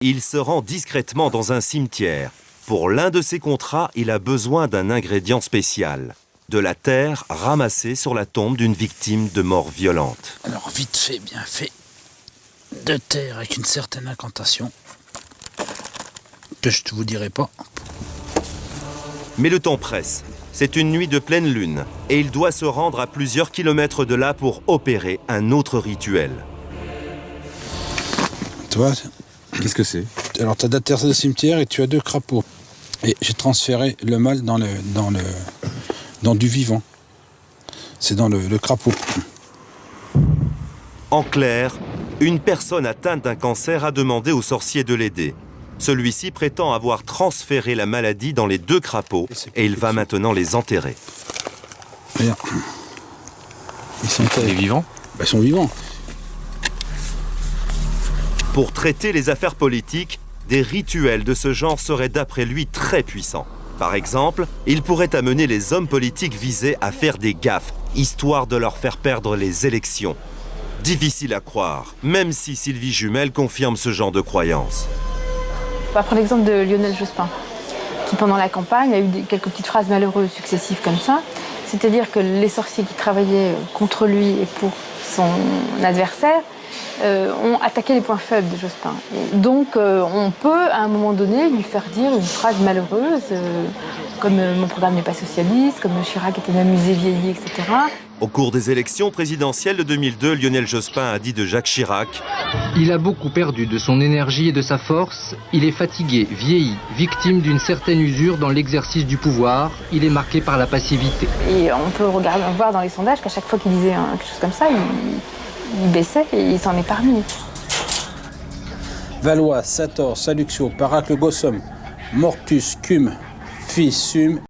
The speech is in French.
Il se rend discrètement dans un cimetière. Pour l'un de ses contrats, il a besoin d'un ingrédient spécial. De la terre ramassée sur la tombe d'une victime de mort violente. Alors vite fait, bien fait. De terre avec une certaine incantation. Que je ne vous dirai pas. Mais le temps presse. C'est une nuit de pleine lune et il doit se rendre à plusieurs kilomètres de là pour opérer un autre rituel. Tu vois, Qu'est-ce que c'est? alors tu as de la terre de cimetière et tu as 2 crapauds. Et j'ai transféré le mal dans du vivant. C'est dans le crapaud. En clair, une personne atteinte d'un cancer a demandé au sorcier de l'aider. Celui-ci prétend avoir transféré la maladie dans les 2 crapauds et il va maintenant les enterrer. Regarde. Ils sont vivants? Ils sont vivants. Pour traiter les affaires politiques, des rituels de ce genre seraient d'après lui très puissants. Par exemple, il pourrait amener les hommes politiques visés à faire des gaffes, histoire de leur faire perdre les élections. Difficile à croire, même si Sylvie Jumel confirme ce genre de croyance. On va prendre l'exemple de Lionel Jospin, qui pendant la campagne a eu quelques petites phrases malheureuses successives comme ça. C'est-à-dire que les sorciers qui travaillaient contre lui et pour son adversaire ont attaqué les points faibles de Jospin. Et donc on peut à un moment donné lui faire dire une phrase malheureuse, comme « mon programme n'est pas socialiste », comme « Chirac était même musée vieilli », etc. Au cours des élections présidentielles de 2002, Lionel Jospin a dit de Jacques Chirac « Il a beaucoup perdu de son énergie et de sa force. Il est fatigué, vieilli, victime d'une certaine usure dans l'exercice du pouvoir. Il est marqué par la passivité. » Et on peut voir dans les sondages qu'à chaque fois qu'il disait quelque chose comme ça, il baissait et il s'en est parmi. Valois, Sator, Saluxio, Paracle, Gossum, Mortus, Cum, Fils, Sum.